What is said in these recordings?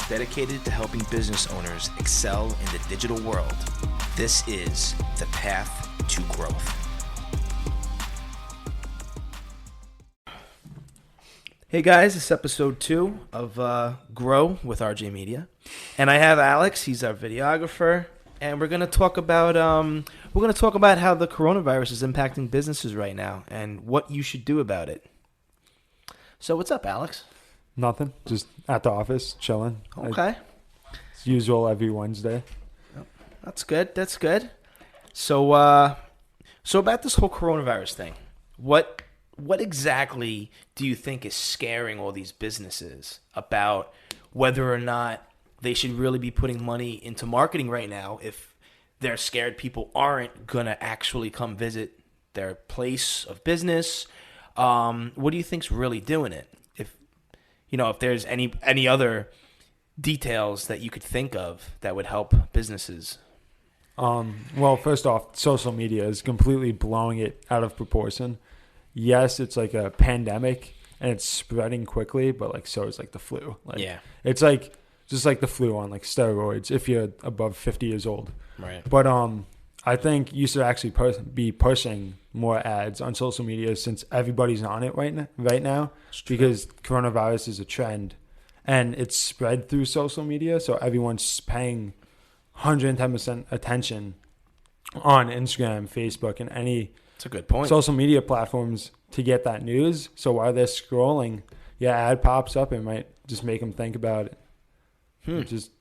dedicated to helping business owners excel in the digital world. This is The Path to Growth. Hey guys, it's episode 2 of Grow with RJ Media, and I have Alex. He's our videographer, and we're going to talk about how the coronavirus is impacting businesses right now and what you should do about it. So, what's up, Alex? Nothing. Just at the office, chilling. Okay. As usual, every Wednesday. That's good. That's good. So, so about this whole coronavirus thing, what exactly do you think is scaring all these businesses about whether or not they should really be putting money into marketing right now if they're scared people aren't going to actually come visit their place of business? What do you think's really doing it? If there's any other details that you could think of that would help businesses. Well, first off, social media is completely blowing it out of proportion. Yes, it's like a pandemic and it's spreading quickly, but so is the flu. It's just like the flu on steroids if you're above 50 years old. Right. But I think you should actually be pushing more ads on social media since everybody's on it right now because coronavirus is a trend and it's spread through social media. So everyone's paying 110% attention on Instagram, Facebook, and any That's a good point. social media platforms to get that news. So while they're scrolling, ad pops up and might just make them think about it. Which is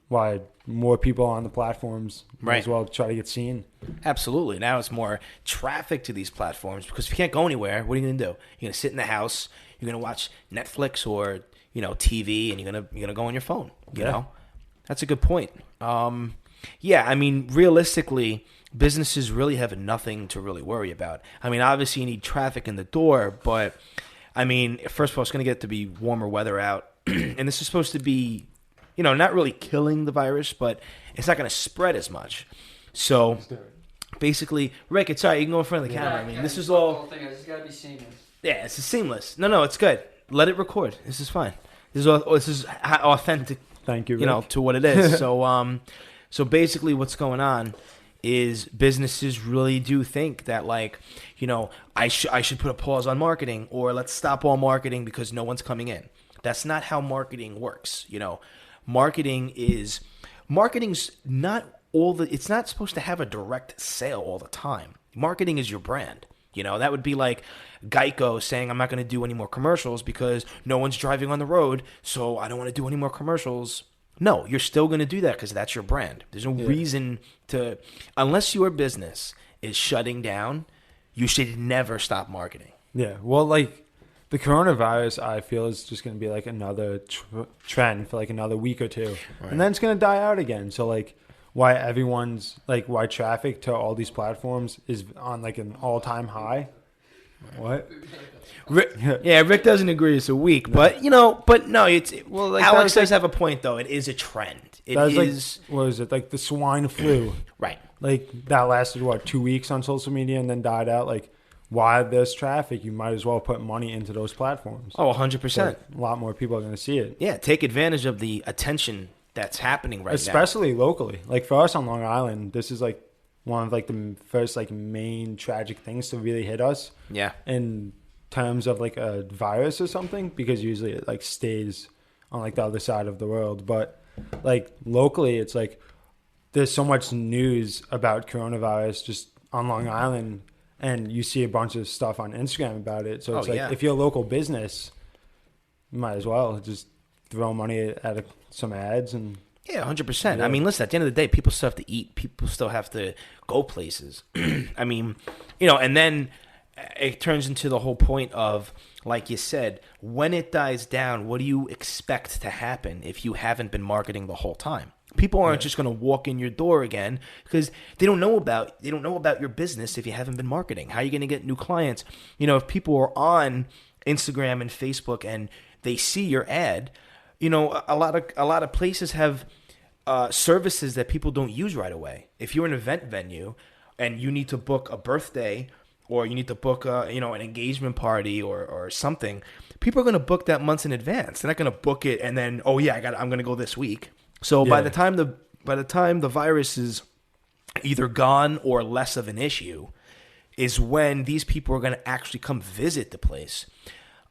why more people on the platforms might as well try to get seen. Absolutely. Now it's more traffic to these platforms because if you can't go anywhere, what are you going to do? You're going to sit in the house, you're going to watch Netflix or, TV, and you're going to go on your phone, you know? That's a good point. Realistically, businesses really have nothing to really worry about. Obviously you need traffic in the door, but first of all, it's going to get to be warmer weather out, and this is supposed to be not really killing the virus, but it's not going to spread as much. So, basically, Rick, it's all right. You can go in front of the camera. This is all... Thing. It's got to be seamless. Yeah, it's seamless. No, it's good. Let it record. This is fine. This is authentic. Thank you, Rick. To what it is. So basically, what's going on is businesses really do think that I should put a pause on marketing or let's stop all marketing because no one's coming in. That's not how marketing works. Marketing's not it's not supposed to have a direct sale all the time. Marketing is your brand. That would be like Geico saying, I'm not going to do any more commercials because no one's driving on the road, so I don't want to do any more commercials. No, you're still going to do that because that's your brand. There's no reason to, unless your business is shutting down, you should never stop marketing. Yeah, well, the coronavirus, I feel, is just going to be another trend for another week or two. Right. And then it's going to die out again. So why everyone's why traffic to all these platforms is on an all-time high. What? Rick doesn't agree it's a week, but no, Alex does have a point though. It is a trend. It is what is it? The swine flu. Right. That lasted 2 weeks on social media and then died out. Why there's traffic, you might as well put money into those platforms. Oh, 100%. A lot more people are going to see it. Yeah, take advantage of the attention that's happening right now. Especially locally. For us on Long Island, this is one of the first main tragic things to really hit us. Yeah. In terms of a virus or something, because usually it stays on the other side of the world. But locally, it's there's so much news about coronavirus just on Long Island. And you see a bunch of stuff on Instagram about it. So it's if you're a local business, you might as well just throw money at some ads. And 100%. Yeah. Listen, at the end of the day, people still have to eat. People still have to go places. And then it turns into the whole point of, like you said, when it dies down, what do you expect to happen if you haven't been marketing the whole time? People aren't just going to walk in your door again because they don't know about your business if you haven't been marketing. How are you going to get new clients? If people are on Instagram and Facebook and they see your ad, a lot of places have services that people don't use right away. If you're an event venue and you need to book a birthday or you need to book an engagement party or something, people are going to book that months in advance. They're not going to book it and then, oh yeah, I'm going to go this week. So by the time the virus is either gone or less of an issue, is when these people are going to actually come visit the place.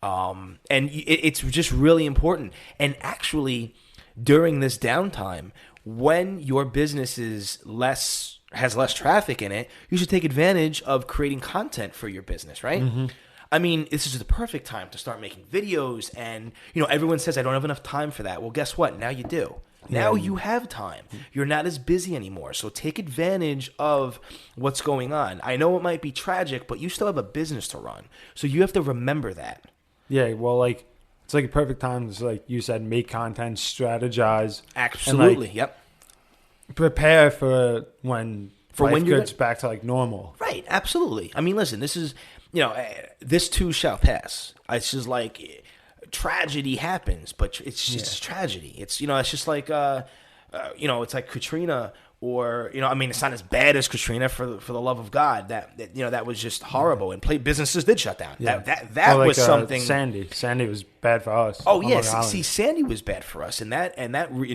And it's just really important. And actually, during this downtime, when your business has less traffic in it, you should take advantage of creating content for your business, right? Mm-hmm. I mean, this is the perfect time to start making videos. And, everyone says, I don't have enough time for that. Well, guess what? Now you do. Now you have time. You're not as busy anymore. So take advantage of what's going on. I know it might be tragic, but you still have a business to run. So you have to remember that. Yeah, well, it's like a perfect time to, like you said, make content, strategize. Absolutely, and, yep. Prepare for when life gets back to, normal. Right, absolutely. I mean, listen, this is, this too shall pass. It's just like... tragedy happens, but it's just tragedy. It's it's just like it's like Katrina, or I mean, it's not as bad as Katrina, for the love of God. That was just horrible, and businesses did shut down. Yeah. That was something. Sandy was bad for us. Oh yes, see, Sandy was bad for us, and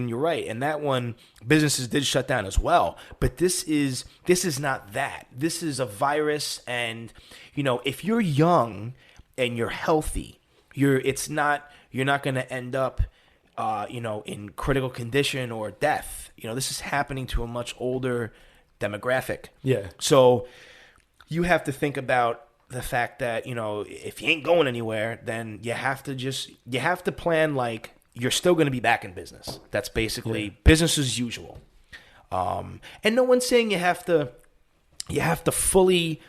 you're right. And that one, businesses did shut down as well. But this is not that. This is a virus, and if you're young and you're healthy, you're not going to end up, in critical condition or death. This is happening to a much older demographic. Yeah. So you have to think about the fact that, if you ain't going anywhere, then you have to plan like you're still going to be back in business. That's basically business as usual. And no one's saying you have to fully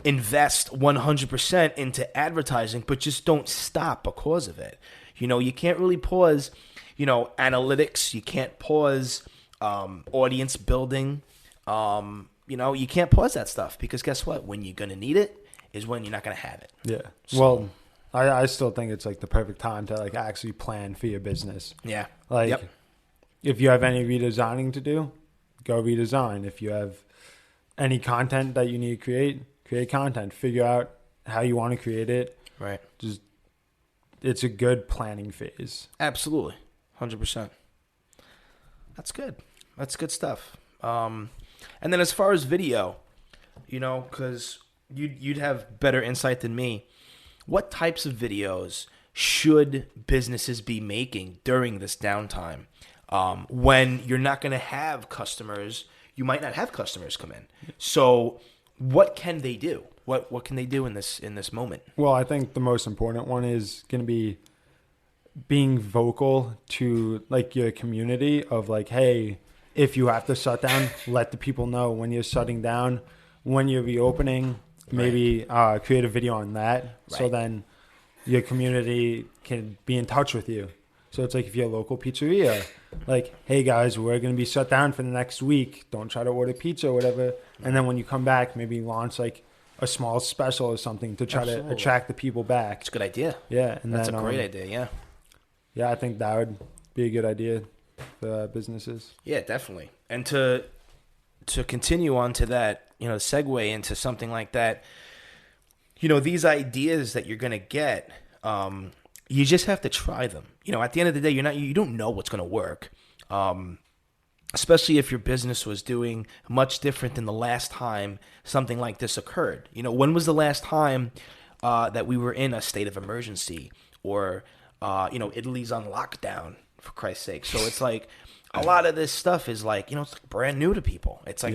invest 100% into advertising, but just don't stop because of it. You can't really pause, analytics. You can't pause audience building. You can't pause that stuff, because guess what? When you're going to need it is when you're not going to have it. Yeah. So, well, I still think it's the perfect time to actually plan for your business. Yeah. If you have any redesigning to do, go redesign. If you have any content that you need to create content. Figure out how you want to create it. Right. It's a good planning phase. Absolutely. 100%. That's good. That's good stuff. And then as far as video, because you'd have better insight than me, what types of videos should businesses be making during this downtime? When you're not going to have customers, you might not have customers come in. So what can they do? What can they do in this moment? Well, I think the most important one is going to be being vocal to your community of hey, if you have to shut down, let the people know when you're shutting down, when you're reopening. Maybe create a video on that, right. So then your community can be in touch with you. So it's if you're a local pizzeria, hey guys, we're going to be shut down for the next week. Don't try to order pizza or whatever. And then when you come back, maybe launch a small special or something to try to attract the people back. It's a good idea. Yeah. And that's a great idea, yeah. Yeah, I think that would be a good idea for businesses. Yeah, definitely. And to continue on to that, segue into something like that, these ideas that you're going to get, you just have to try them. At the end of the day, you don't know what's going to work. Especially if your business was doing much different than the last time something like this occurred. When was the last time that we were in a state of emergency, or Italy's on lockdown, for Christ's sake? So it's a lot of this stuff is it's brand new to people. It's I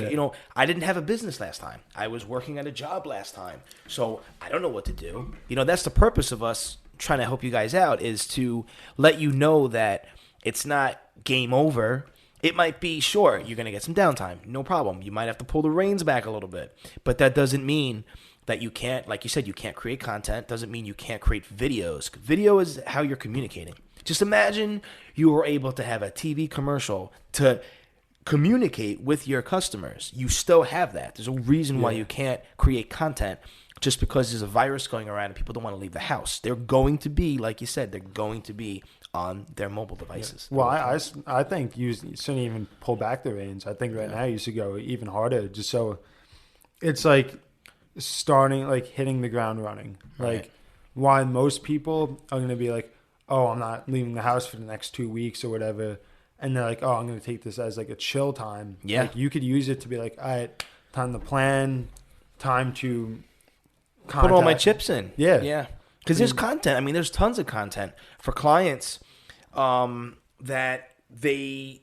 didn't have a business last time. I was working at a job last time, so I don't know what to do. That's the purpose of us trying to help you guys out, is to let you know that it's not game over. It might be, sure, you're going to get some downtime. No problem. You might have to pull the reins back a little bit. But that doesn't mean that you can't, like you said, you can't create content. Doesn't mean you can't create videos. Video is how you're communicating. Just imagine you were able to have a TV commercial to communicate with your customers. You still have that. There's a reason why you can't create content just because there's a virus going around and people don't want to leave the house. They're going to be, like you said, they're going to be on their mobile devices. Well, I think you shouldn't even pull back the reins. I think right now you should go even harder, just so it's starting, like hitting the ground running. Right. Like, why most people are going to be like, oh, I'm not leaving the house for the next 2 weeks or whatever. And they're like, oh, I'm going to take this as like a chill time. Yeah. Like, you could use it to be like, all right, time to plan, time to Put all my contact. chips in. Yeah. Yeah. Because there's content. I mean, there's tons of content for clients that they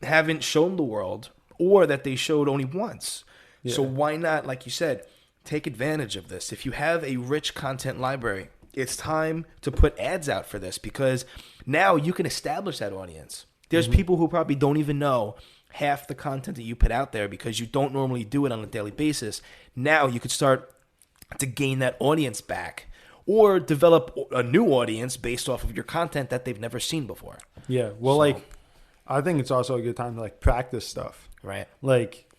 haven't shown the world or that they showed only once. Yeah. So why not, like you said, take advantage of this? If you have a rich content library, it's time to put ads out for this because now you can establish that audience. There's people who probably don't even know half the content that you put out there because you don't normally do it on a daily basis. Now you could start to gain that audience back or develop a new audience based off of your content that they've never seen before. Yeah. Well, So- like, I think it's also a good time to like practice stuff. Right. Like,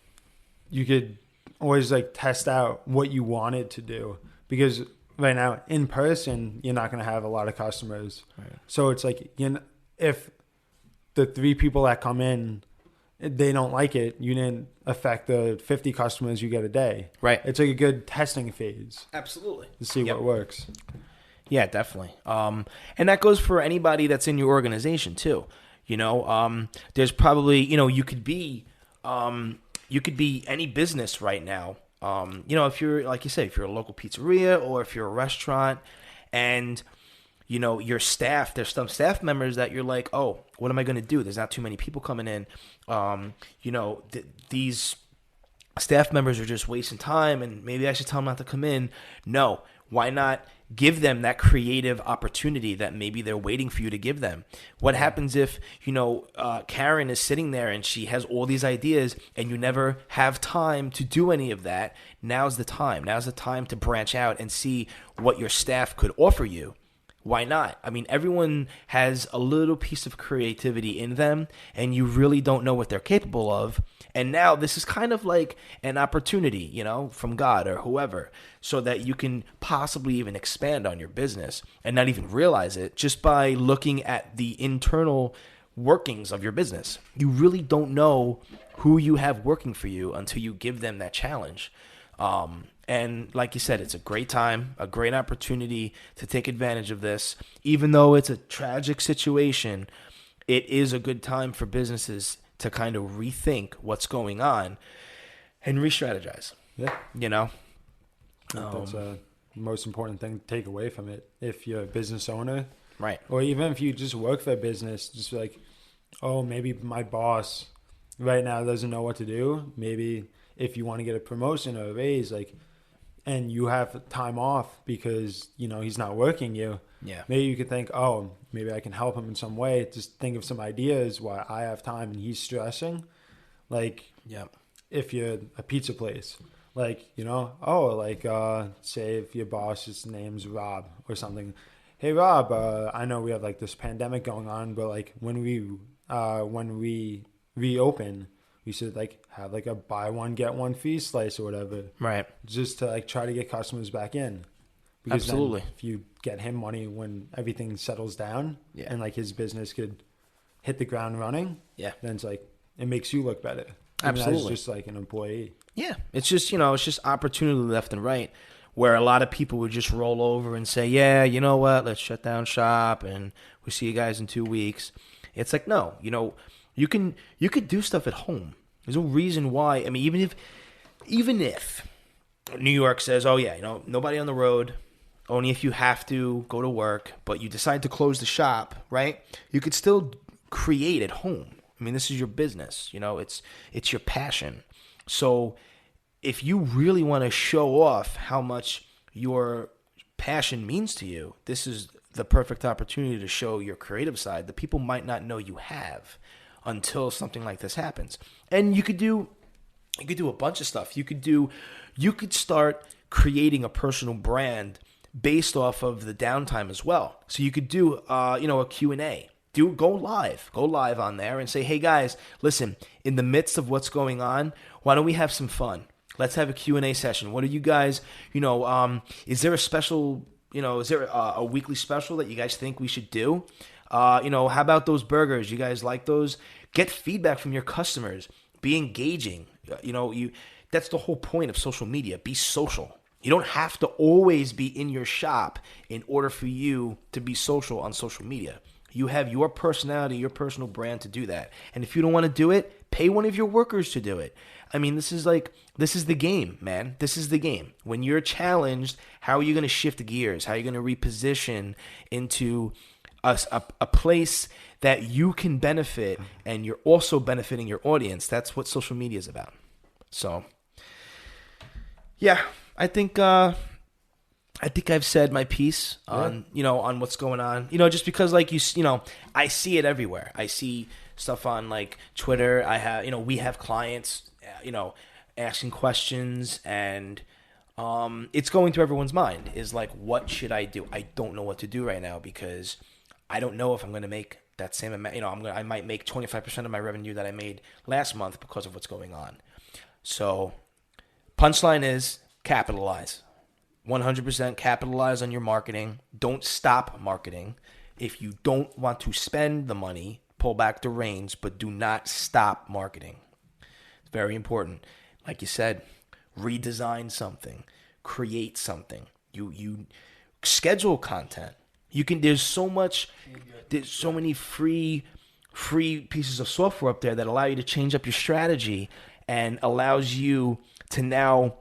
you could always like test out what you wanted to do because right now in person you're not going to have a lot of customers. Right. So it's like, you know, if the 3 people that come in, they don't like it, you didn't affect the 50 customers you get a day. Right. It's like a good testing phase Absolutely. to see Yep. what works. Yeah, definitely. And that goes for anybody that's in your organization too. You know, there's probably, you know, you could be any business right now. You know, if you're, like you said, if you're a local pizzeria or if you're a restaurant and, you know, your staff, there's some staff members that you're like, oh, what am I going to do? There's not too many people coming in. You know, these staff members are just wasting time and maybe I should tell them not to come in. No, why not give them that creative opportunity that maybe they're waiting for you to give them? What happens if, you know, Karen is sitting there and she has all these ideas and you never have time to do any of that? Now's the time. Now's the time to branch out and see what your staff could offer you. Why not? I mean, everyone has a little piece of creativity in them, and you really don't know what they're capable of. And now this is kind of like an opportunity, you know, from God or whoever, so that you can possibly even expand on your business and not even realize it just by looking at the internal workings of your business. You really don't know who you have working for you until you give them that challenge. And like you said, it's a great time, a great opportunity to take advantage of this. Even though it's a tragic situation, it is a good time for businesses to kind of rethink what's going on and re-strategize, Yeah. you know? That's the most important thing to take away from it. If you're a business owner, Right. or even if you just work for a business, just like, oh, maybe my boss right now doesn't know what to do. Maybe if you want to get a promotion or a raise, like, and you have time off because, you know, he's not working you, Yeah. maybe you could think, oh, maybe I can help him in some way. Just think of some ideas while I have time and he's stressing. Like, Yeah. if you're a pizza place, like, you know, oh, like, say if your boss's name's Rob or something. Hey, Rob, I know we have like this pandemic going on, but like when we reopen, we should like have like a buy one get one free slice or whatever, Right. just to like try to get customers back in. Because then Absolutely. if you get him money when everything settles down, Yeah. and like his business could hit the ground running, Yeah. then it's like it makes you look better. Absolutely. As just like an employee. Yeah, it's just, you know, it's just opportunity left and right where a lot of people would just roll over and say, yeah, you know what, let's shut down shop and we'll see you guys in 2 weeks. It's like, no, you know, you could do stuff at home. There's no reason why. I mean, even if New York says, oh yeah, you know, nobody on the road, only if you have to go to work, but you decide to close the shop, right? You could still create at home. I mean, this is your business, you know, it's your passion. So if you really want to show off how much your passion means to you, this is the perfect opportunity to show your creative side that people might not know you have until something like this happens. And you could do a bunch of stuff. You could start creating a personal brand based off of the downtime as well. So you could do a Q&A. Go live on there and say, hey guys, listen, in the midst of what's going on, why don't we have some fun? Let's have a Q&A session. What are you guys, is there a special, is there a weekly special that you guys think we should do? How about those burgers? You guys like those? Get feedback from your customers. Be engaging. that's the whole point of social media. Be social. You don't have to always be in your shop in order for you to be social on social media. You have your personality, your personal brand to do that. And if you don't want to do it, pay one of your workers to do it. I mean, this is the game, man. This is the game. When you're challenged, how are you going to shift gears? How are you going to reposition into a place that you can benefit and you're also benefiting your audience? That's what social media is about. So, yeah, I think I've said my piece on, on what's going on, just because I see it everywhere. I see stuff on like Twitter. I have, we have clients, asking questions, and it's going through everyone's mind is like, what should I do? I don't know what to do right now because I don't know if I'm going to make that same amount. I might make 25% of my revenue that I made last month because of what's going on. So punchline is capitalize. 100% capitalize on your marketing. Don't stop marketing. If you don't want to spend the money, pull back the reins, but do not stop marketing. It's very important. Like you said, redesign something, create something. You schedule content. There's so many free pieces of software up there that allow you to change up your strategy and allows you to now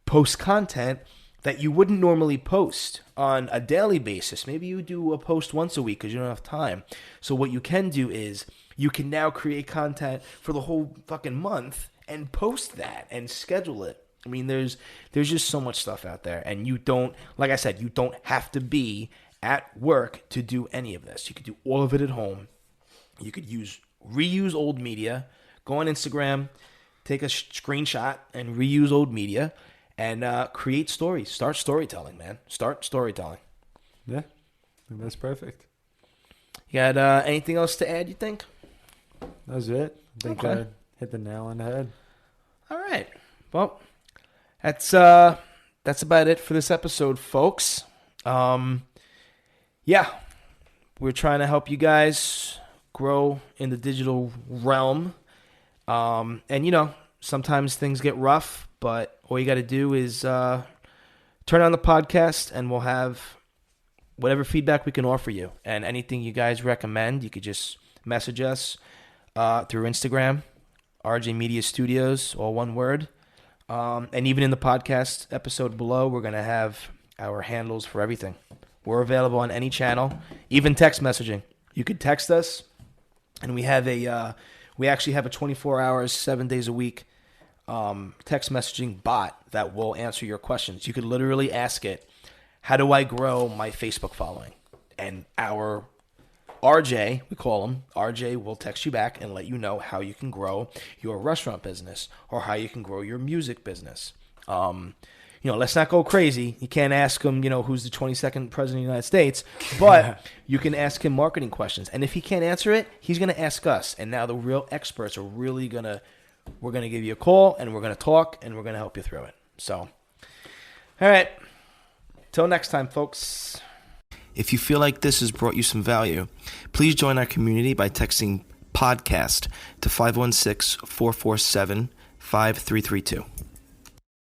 post content that you wouldn't normally post on a daily basis. Maybe you do a post once a week because you don't have time. So what you can do is you can now create content for the whole fucking month and post that and schedule it. I mean, there's just so much stuff out there, and you don't, like I said, you don't have to be at work to do any of this. You could do all of it at home. You could reuse old media, go on Instagram, take a screenshot and reuse old media, and create stories. Start storytelling, man. Start storytelling. Yeah, I think that's perfect. You got anything else to add, you think? That was it. I think I hit the nail on the head. All right. Well, that's about it for this episode, folks. Yeah, we're trying to help you guys grow in the digital realm. And, sometimes things get rough, but all you got to do is turn on the podcast, and we'll have whatever feedback we can offer you. And anything you guys recommend, you could just message us through Instagram, RJ Media Studios, all one word. And even in the podcast episode below, we're going to have our handles for everything. We're available on any channel, even text messaging. You could text us, and we actually have a 24 hours, 7 days a week text messaging bot that will answer your questions. You could literally ask it, how do I grow my Facebook following? And our RJ, we call him, RJ will text you back and let you know how you can grow your restaurant business or how you can grow your music business. Let's not go crazy. You can't ask him, who's the 22nd president of the United States, but you can ask him marketing questions. And if he can't answer it, he's going to ask us. And now the real experts are really we're going to give you a call, and we're going to talk, and we're going to help you through it. So, all right. Till next time, folks. If you feel like this has brought you some value, please join our community by texting podcast to 516-447-5332.